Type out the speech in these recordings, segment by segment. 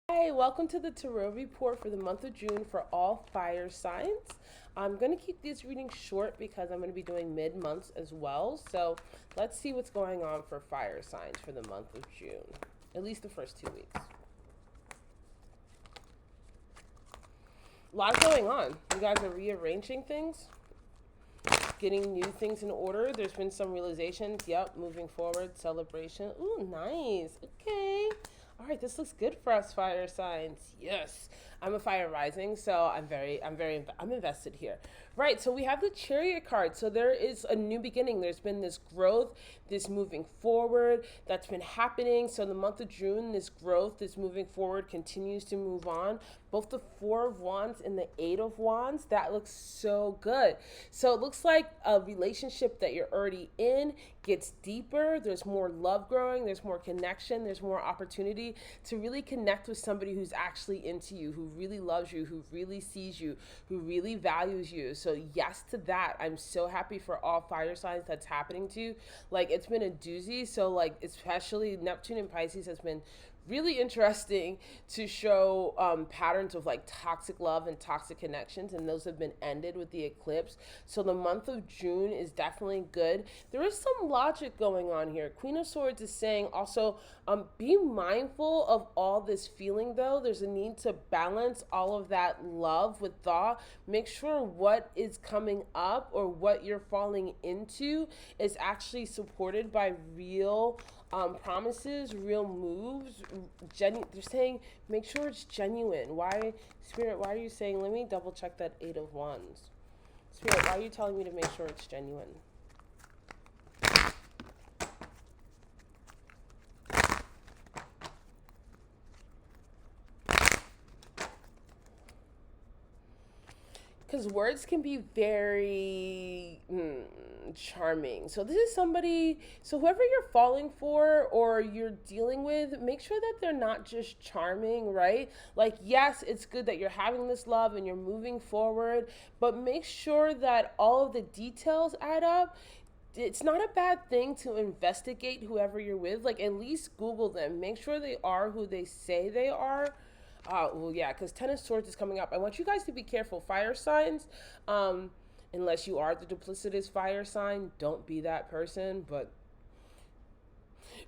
Hey, welcome to the Tarot Report for the month of June for all fire signs. I'm going to keep these readings short because I'm going to be doing mid-months as well. So let's see what's going on for fire signs for the month of June, at least the first 2 weeks. A lot going on. You guys are rearranging things, getting new things in order. There's been some realizations. Yep, moving forward, celebration. Ooh, nice. Okay. All right, this looks good for us fire signs. Yes. I'm a fire rising, so I'm invested here. Right, so we have the Chariot card. So there is a new beginning. There's been this growth, this moving forward that's been happening. So in the month of June, this growth, this moving forward continues to move on. Both the Four of Wands and the Eight of Wands, that looks so good. So it looks like a relationship that you're already in gets deeper. There's more love growing, there's more connection, there's more opportunity to really connect with somebody who's actually into you, who really loves you, who really sees you, who really values you. So yes to that. I'm so happy for all fire signs that's happening to you. Like, it's been a doozy. So like, especially Neptune and Pisces has been really interesting to show patterns of like toxic love and toxic connections, and those have been ended with the eclipse. So the month of June is definitely good. There is some logic going on here. Queen of Swords is saying also be mindful of all this feeling, though. There's a need to balance all of that love with thought. Make sure what is coming up or what you're falling into is actually supported by real promises, real moves. They're saying make sure it's genuine. Why, Spirit? Why are you saying? Let me double check that Eight of Wands. Spirit, why are you telling me to make sure it's genuine? Because words can be very charming. So this is somebody, so whoever you're falling for or you're dealing with, make sure that they're not just charming, right? Like, yes, it's good that you're having this love and you're moving forward, but make sure that all of the details add up. It's not a bad thing to investigate whoever you're with. Like, at least Google them. Make sure they are who they say they are. Well, yeah, because Ten of Swords is coming up. I want you guys to be careful. Fire signs, unless you are the duplicitous fire sign, don't be that person. But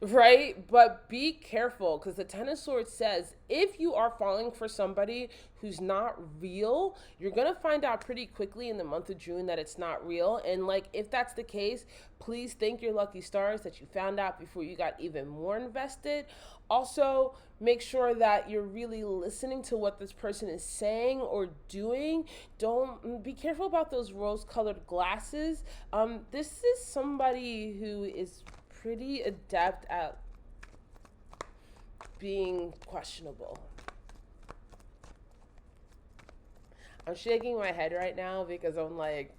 right? But be careful, because the Ten of Swords says if you are falling for somebody who's not real, you're going to find out pretty quickly in the month of June that it's not real. And like, if that's the case, please thank your lucky stars that you found out before you got even more invested. Also, make sure that you're really listening to what this person is saying or doing. Don't be careful about those rose-colored glasses. This is somebody who is pretty adept at being questionable. I'm shaking my head right now because I'm like,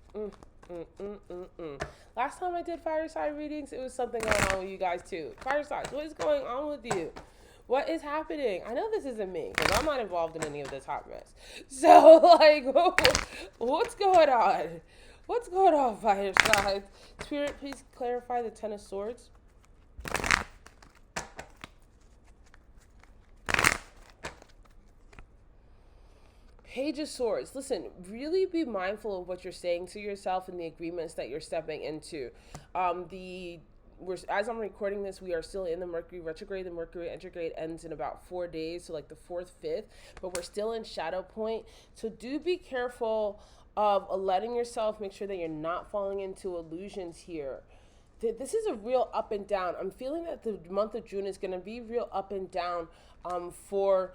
Last time I did fire sign readings, it was something going on with you guys too. Fire signs, what is going on with you? What is happening? I know this isn't me because I'm not involved in any of this hot mess. So, like, what's going on? What's going on, fire signs? Spirit, please clarify the Ten of Swords. Page of Swords. Listen, really be mindful of what you're saying to yourself and the agreements that you're stepping into. As I'm recording this, we are still in the Mercury retrograde. The Mercury retrograde ends in about 4 days, so like the 4th, 5th, but we're still in shadow point. So do be careful of letting yourself make sure that you're not falling into illusions here. This is a real up and down. I'm feeling that the month of June is going to be real up and down for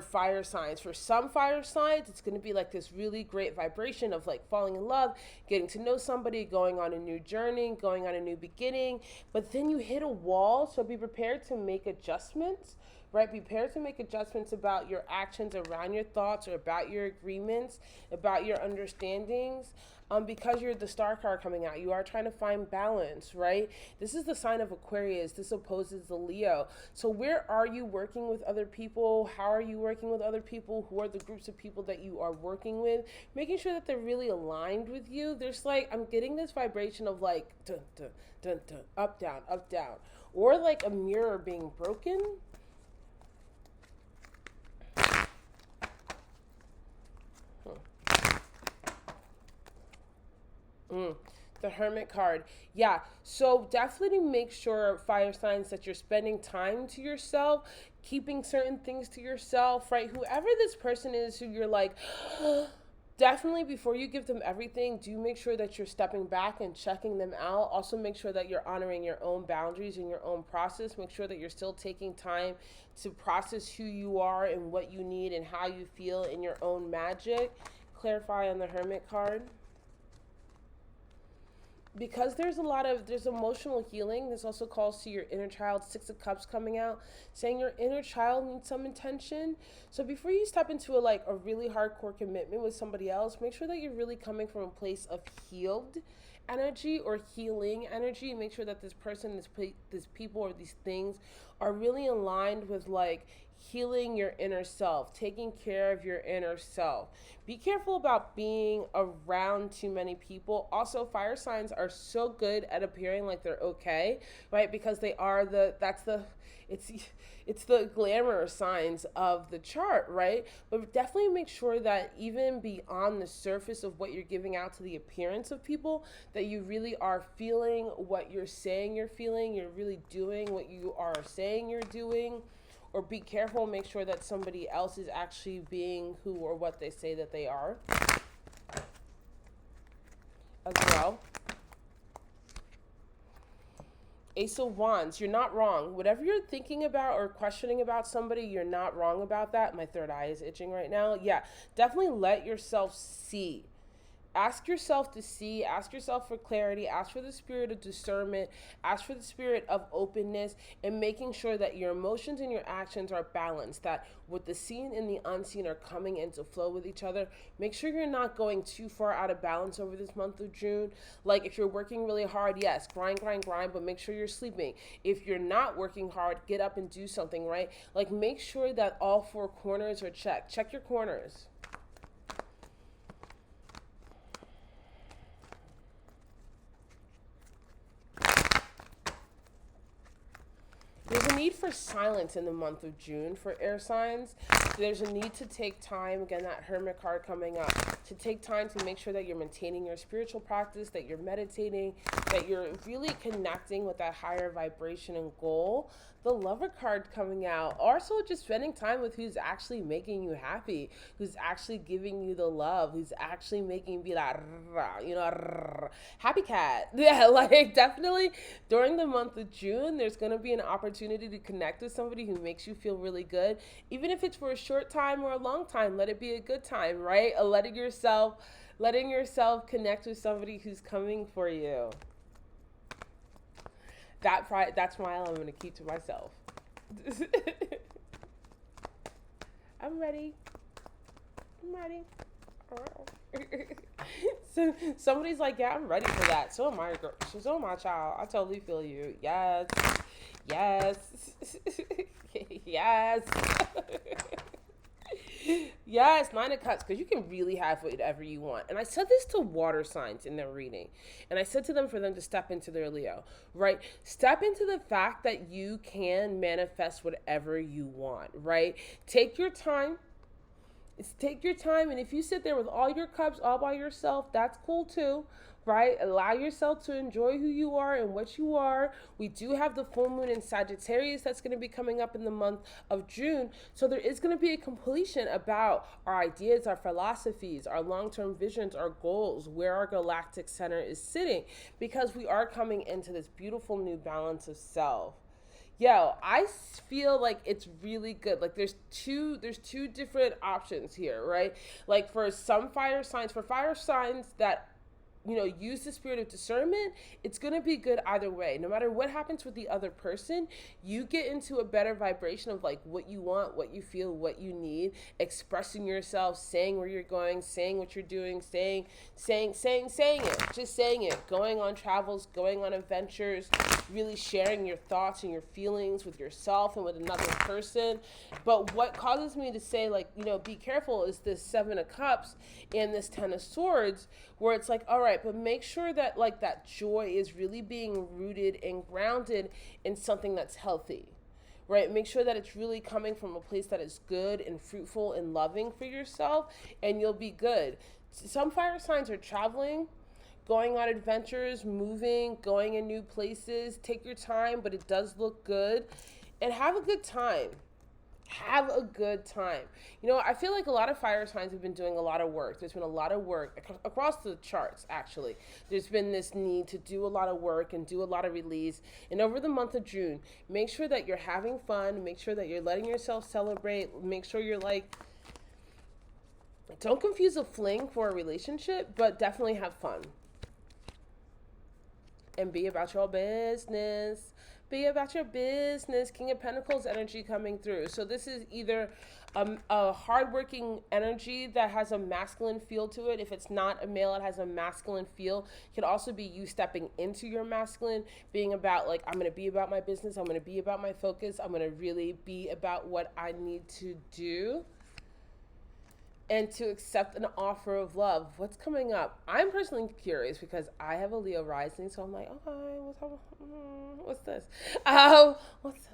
fire signs. For some fire signs, it's going to be like this really great vibration of like falling in love, getting to know somebody, going on a new journey, going on a new beginning. But then you hit a wall, so be prepared to make adjustments, right? Be prepared to make adjustments about your actions, around your thoughts, or about your agreements, about your understandings. Because you're the star card coming out, you are trying to find balance, right? This is the sign of Aquarius. This opposes the Leo. So where are you working with other people? How are you working with other people? Who are the groups of people that you are working with? Making sure that they're really aligned with you. There's like, I'm getting this vibration of like, dun, dun, dun, dun, up, down, or like a mirror being broken. Mm, the Hermit card. Yeah. So definitely make sure, fire signs, that you're spending time to yourself, keeping certain things to yourself, right? Whoever this person is who you're like, definitely before you give them everything, do make sure that you're stepping back and checking them out. Also, make sure that you're honoring your own boundaries and your own process. Make sure that you're still taking time to process who you are and what you need and how you feel in your own magic. Clarify on the Hermit card, because there's emotional healing. This also calls to your inner child. 6 of Cups coming out, saying your inner child needs some attention. So before you step into a really hardcore commitment with somebody else, make sure that you're really coming from a place of healed energy or healing energy. Make sure that this person, this people, or these things are really aligned with healing your inner self, taking care of your inner self. Be careful about being around too many people. Also, fire signs are so good at appearing like they're okay, right? Because they are it's it's the glamour signs of the chart, right? But definitely make sure that even beyond the surface of what you're giving out to the appearance of people, that you really are feeling what you're saying you're feeling, you're really doing what you are saying you're doing. Or be careful, make sure that somebody else is actually being who or what they say that they are as well. Ace of Wands, you're not wrong. Whatever you're thinking about or questioning about somebody, you're not wrong about that. My third eye is itching right now. Yeah, definitely let yourself see. Ask yourself to see, ask yourself for clarity, ask for the spirit of discernment, ask for the spirit of openness, and making sure that your emotions and your actions are balanced, that what the seen and the unseen are coming into flow with each other. Make sure you're not going too far out of balance over this month of June. Like if you're working really hard, yes, grind, but make sure you're sleeping. If you're not working hard, get up and do something, right? Like make sure that all 4 corners are checked. Check your corners. There's a need for silence in the month of June for air signs. There's a need to take time, again, that Hermit card coming up, to take time to make sure that you're maintaining your spiritual practice, that you're meditating, that you're really connecting with that higher vibration and goal. The Lover card coming out. Also, just spending time with who's actually making you happy, who's actually giving you the love, who's actually making you be like, happy cat. Yeah, definitely during the month of June, there's going to be an opportunity to connect with somebody who makes you feel really good. Even if it's for a short time or a long time, let it be a good time, right? Letting yourself connect with somebody who's coming for you. That smile I'm going to keep to myself. I'm ready. So somebody's like, yeah, I'm ready for that. So am I, girl. So am I, child. I totally feel you. Yes. Yes. Yes, 9 of Cups, because you can really have whatever you want. And I said this to water signs in their reading. And I said to them for them to step into their Leo, right? Step into the fact that you can manifest whatever you want, right? Take your time. Take your time. And if you sit there with all your cups all by yourself, that's cool too, right? Allow yourself to enjoy who you are and what you are. We do have the full moon in Sagittarius that's going to be coming up in the month of June. So there is going to be a completion about our ideas, our philosophies, our long-term visions, our goals, where our galactic center is sitting, because we are coming into this beautiful new balance of self. Yo, I feel like it's really good. Like there's two different options here, right? Like for fire signs that use the spirit of discernment, it's going to be good either way. No matter what happens with the other person, you get into a better vibration of what you want, what you feel, what you need, expressing yourself, saying where you're going, saying what you're doing, saying it, just saying it, going on travels, going on adventures, really sharing your thoughts and your feelings with yourself and with another person. But what causes me to say, be careful is this 7 of Cups and this 10 of Swords, where it's all right, but make sure that that joy is really being rooted and grounded in something that's healthy, right? Make sure that it's really coming from a place that is good and fruitful and loving for yourself, and you'll be good. Some fire signs are traveling, going on adventures, moving, going in new places. Take your time, but it does look good. And have a good time. Have a good time. You know, I feel like a lot of fire signs have been doing a lot of work. There's been a lot of work across the charts, actually. There's been this need to do a lot of work and do a lot of release. And over the month of June, make sure that you're having fun. Make sure that you're letting yourself celebrate. Make sure you're like, don't confuse a fling for a relationship, but definitely have fun. And be about your business. Be about your business. King of Pentacles energy coming through. So this is either a hardworking energy that has a masculine feel to it. If it's not a male, it has a masculine feel. It could also be you stepping into your masculine, being about like, I'm going to be about my business. I'm going to be about my focus. I'm going to really be about what I need to do. And to accept an offer of love. What's coming up? I'm personally curious because I have a Leo rising, so I'm like, okay, what's this?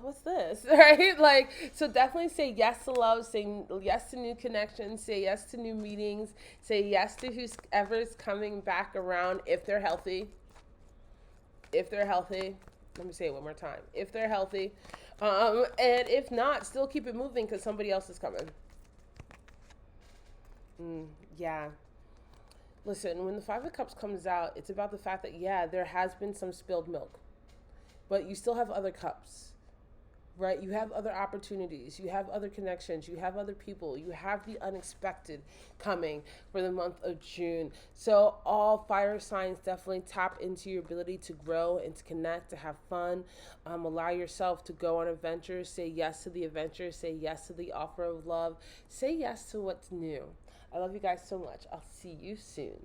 What's this? Right? Like, so definitely say yes to love, say yes to new connections, say yes to new meetings, say yes to whoever's coming back around if they're healthy. If they're healthy. Let me say it one more time. If they're healthy. And if not, still keep it moving because somebody else is coming. Yeah. Listen, when the Five of Cups comes out, it's about the fact that, yeah, there has been some spilled milk. But you still have other cups, right? You have other opportunities. You have other connections. You have other people. You have the unexpected coming for the month of June. So all fire signs definitely tap into your ability to grow and to connect, to have fun. Allow yourself to go on adventures. Say yes to the adventure. Say yes to the offer of love. Say yes to what's new. I love you guys so much. I'll see you soon.